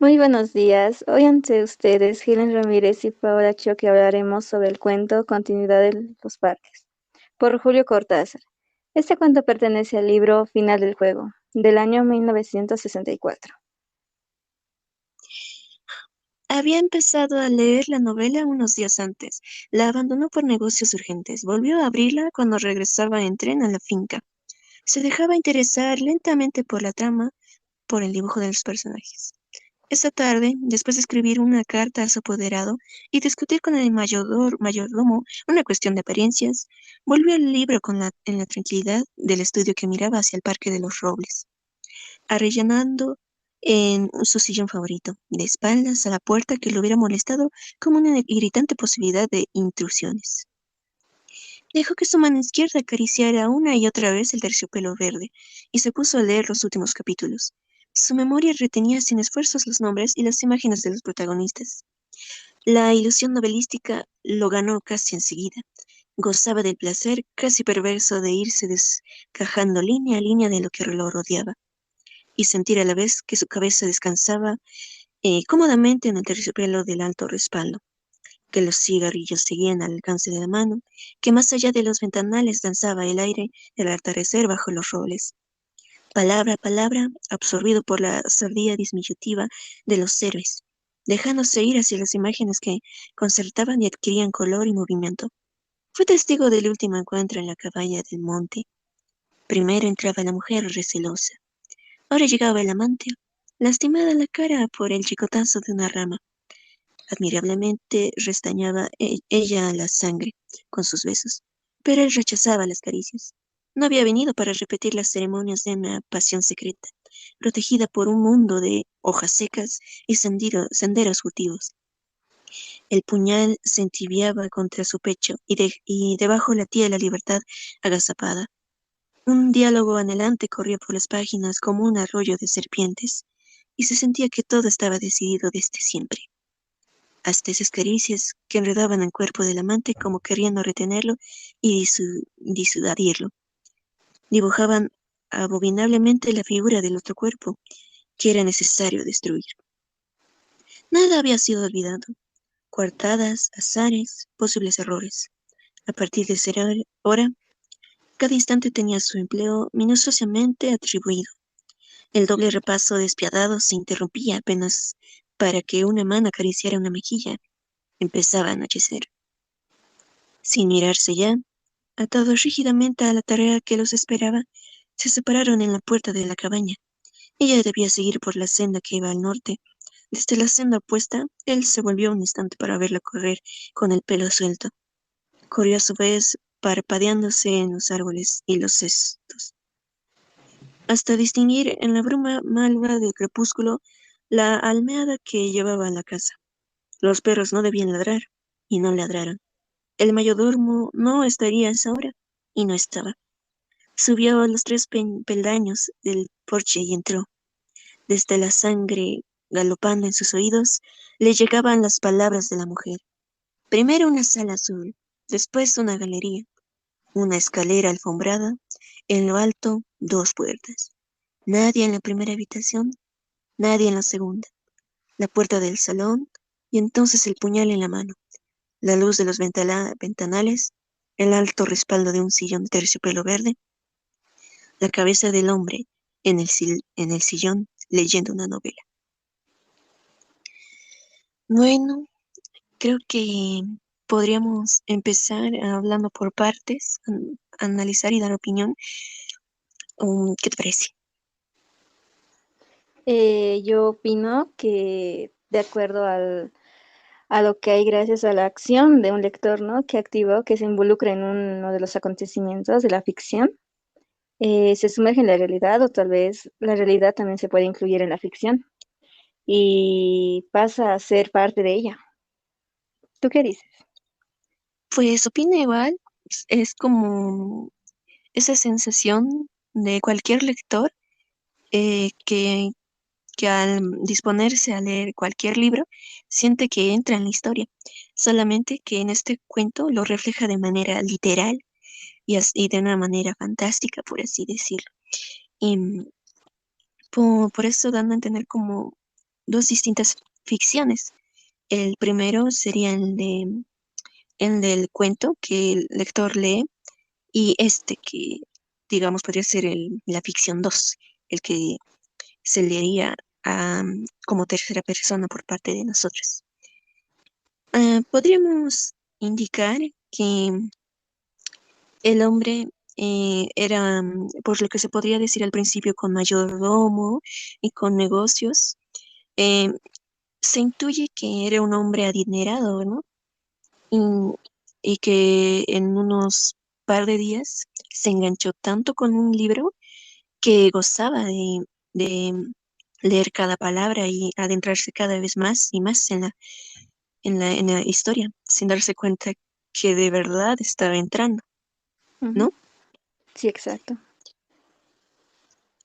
Muy buenos días. Hoy ante ustedes, Helen Ramírez y Paola Choque hablaremos sobre el cuento Continuidad de los Parques, por Julio Cortázar. Este cuento pertenece al libro Final del Juego, del año 1964. Había empezado a leer la novela unos días antes. La abandonó por negocios urgentes. Volvió a abrirla cuando regresaba en tren a la finca. Se dejaba interesar lentamente por la trama, por el dibujo de los personajes. Esta tarde, después de escribir una carta a su apoderado y discutir con el mayordomo una cuestión de apariencias, volvió al libro en la tranquilidad del estudio que miraba hacia el Parque de los Robles, arrellanando en su sillón favorito, de espaldas a la puerta que lo hubiera molestado como una irritante posibilidad de intrusiones. Dejó que su mano izquierda acariciara una y otra vez el terciopelo verde y se puso a leer los últimos capítulos. Su memoria retenía sin esfuerzos los nombres y las imágenes de los protagonistas. La ilusión novelística lo ganó casi enseguida. Gozaba del placer casi perverso de irse descajando línea a línea de lo que lo rodeaba y sentir a la vez que su cabeza descansaba cómodamente en el terciopelo del alto respaldo, que los cigarrillos seguían al alcance de la mano, que más allá de los ventanales danzaba el aire del atardecer bajo los robles. Palabra a palabra, absorbido por la sardía disminutiva de los héroes, dejándose ir hacia las imágenes que concertaban y adquirían color y movimiento. Fue testigo del último encuentro en la cabaña del monte. Primero entraba la mujer recelosa. Ahora llegaba el amante, lastimada la cara por el chicotazo de una rama. Admirablemente restañaba ella la sangre con sus besos, pero él rechazaba las caricias. No había venido para repetir las ceremonias de una pasión secreta, protegida por un mundo de hojas secas y senderos furtivos. El puñal se entibiaba contra su pecho y debajo latía la libertad agazapada. Un diálogo anhelante corría por las páginas como un arroyo de serpientes, y se sentía que todo estaba decidido desde siempre. Hasta esas caricias que enredaban el cuerpo del amante como queriendo retenerlo y disuadirlo, dibujaban abominablemente la figura del otro cuerpo que era necesario destruir. Nada había sido olvidado, coartadas, azares, posibles errores. A partir de esa hora, cada instante tenía su empleo minuciosamente atribuido. El doble repaso despiadado se interrumpía apenas para que una mano acariciara una mejilla. Empezaba a anochecer. Sin mirarse ya, atados rígidamente a la tarea que los esperaba, se separaron en la puerta de la cabaña. Ella debía seguir por la senda que iba al norte. Desde la senda opuesta, él se volvió un instante para verla correr con el pelo suelto. Corrió a su vez parpadeándose en los árboles y los cestos, hasta distinguir en la bruma malva del crepúsculo la almeada que llevaba a la casa. Los perros no debían ladrar, y no ladraron. El mayordomo no estaría a esa hora, y no estaba. Subió a los tres peldaños del porche y entró. Desde la sangre galopando en sus oídos, le llegaban las palabras de la mujer. Primero una sala azul, después una galería, una escalera alfombrada, en lo alto dos puertas. Nadie en la primera habitación, nadie en la segunda. La puerta del salón, y entonces el puñal en la mano, la luz de los ventanales, el alto respaldo de un sillón de terciopelo verde, la cabeza del hombre en el sillón leyendo una novela. Bueno, creo que podríamos empezar hablando por partes, analizar y dar opinión. ¿Qué te parece? Yo opino que de acuerdo a lo que hay gracias a la acción de un lector, ¿no? Que activó, que se involucra en uno de los acontecimientos de la ficción, se sumerge en la realidad o tal vez la realidad también se puede incluir en la ficción y pasa a ser parte de ella. ¿Tú qué dices? Pues opino igual, es como esa sensación de cualquier lector eh, que, que al disponerse a leer cualquier libro siente que entra en la historia, solamente que en este cuento lo refleja de manera literal y de una manera fantástica, por así decirlo. Y por eso dando a entender como dos distintas ficciones. El primero sería el del cuento que el lector lee y este que, digamos, podría ser la ficción 2 el que se leería como tercera persona por parte de nosotros. Podríamos indicar que el hombre era, por lo que se podría decir al principio, con mayordomo y con negocios. eh, Se intuye que era un hombre adinerado, ¿no? Y, y que en unos par de días se enganchó tanto con un libro que gozaba de leer cada palabra y adentrarse cada vez más y más en la historia, sin darse cuenta que de verdad estaba entrando, Ujú. ¿no? Sí, exacto.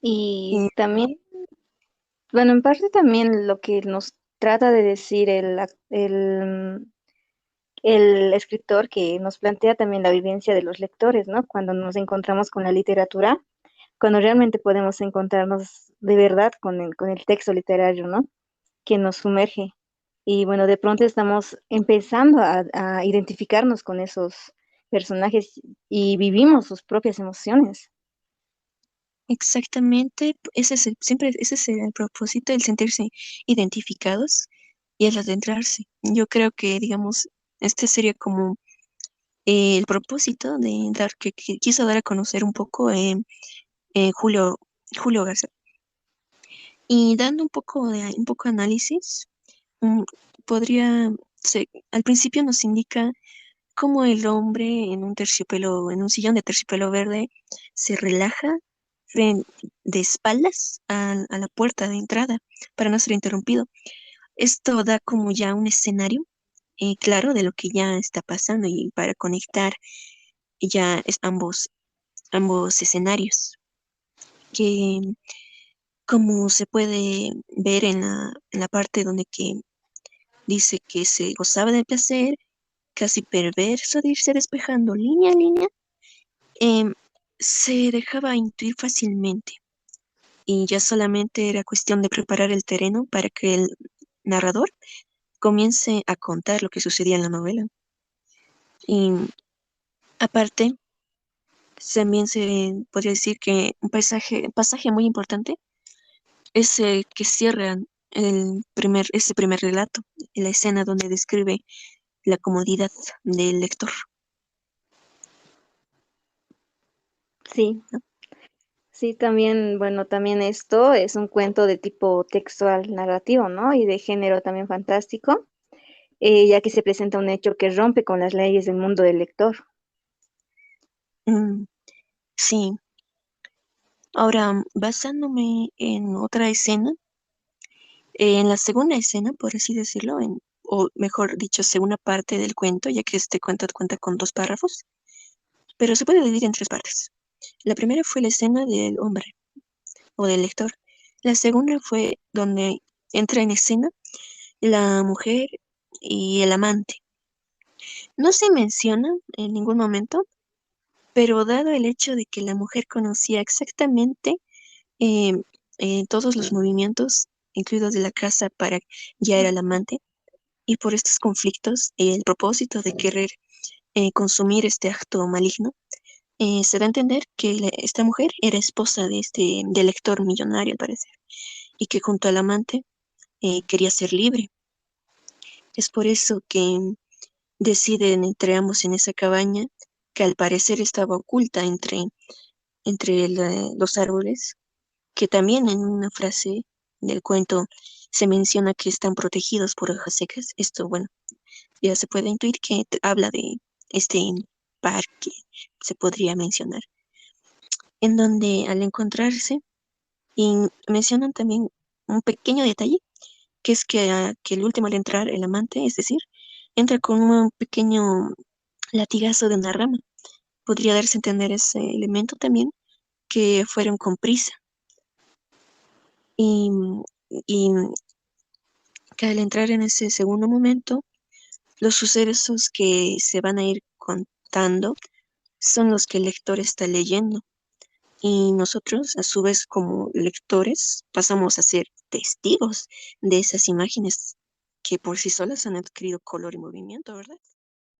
Y Eh, también, bueno, en parte también lo que nos trata de decir el escritor que nos plantea también la vivencia de los lectores, ¿no? Cuando nos encontramos con la literatura, cuando realmente podemos encontrarnos de verdad con el texto literario, ¿no? Que nos sumerge. Y bueno, de pronto estamos empezando a identificarnos con esos personajes y vivimos sus propias emociones. Exactamente, siempre ese es el propósito, el sentirse identificados y el adentrarse. Yo creo que, digamos, este sería como el propósito de que quiso dar a conocer un poco Julio Garza. Y dando un poco de análisis, mm, podría al principio nos indica cómo el hombre en un terciopelo, en un sillón de terciopelo verde, se relaja de espaldas a la puerta de entrada para no ser interrumpido. Esto da como ya un escenario claro de lo que ya está pasando y para conectar ya ambos escenarios, que como se puede ver en la parte donde que dice que se gozaba del placer, casi perverso de irse despejando línea a línea, em, se dejaba intuir fácilmente y ya solamente era cuestión de preparar el terreno para que el narrador comience a contar lo que sucedía en la novela. Y aparte, también se podría decir que un pasaje muy importante es el que cierra ese primer relato, la escena donde describe la comodidad del lector, Sí, ¿no? sí, también, bueno, también esto es un cuento de tipo textual narrativo, ¿no? Y de género también fantástico, ya que se presenta un hecho que rompe con las leyes del mundo del lector. Mm, sí, ahora basándome en otra escena, en la segunda escena, por así decirlo, o mejor dicho, segunda parte del cuento, ya que este cuento cuenta con dos párrafos, pero se puede dividir en tres partes. La primera fue la escena del hombre o del lector. La segunda fue donde entra en escena la mujer y el amante. No se menciona en ningún momento, pero dado el hecho de que la mujer conocía exactamente eh, todos los movimientos, incluidos de la casa, para guiar al amante, y por estos conflictos, el propósito de querer consumir este acto maligno, se da a entender que esta mujer era esposa de del lector millonario, al parecer, y que junto al amante quería ser libre. Es por eso que deciden entre ambos en esa cabaña, que al parecer estaba oculta entre los árboles, que también en una frase del cuento se menciona que están protegidos por hojas secas. Esto, bueno, ya se puede intuir que habla de este parque, se podría mencionar, en donde al encontrarse, y mencionan también un pequeño detalle, que es que el último al entrar, el amante, es decir, entra con un pequeño latigazo de una rama. Podría darse a entender ese elemento también, que fueron con prisa. Y, y que al entrar en ese segundo momento, los sucesos que se van a ir contando son los que el lector está leyendo. Y nosotros, a su vez, como lectores, pasamos a ser testigos de esas imágenes que por sí solas han adquirido color y movimiento, ¿verdad?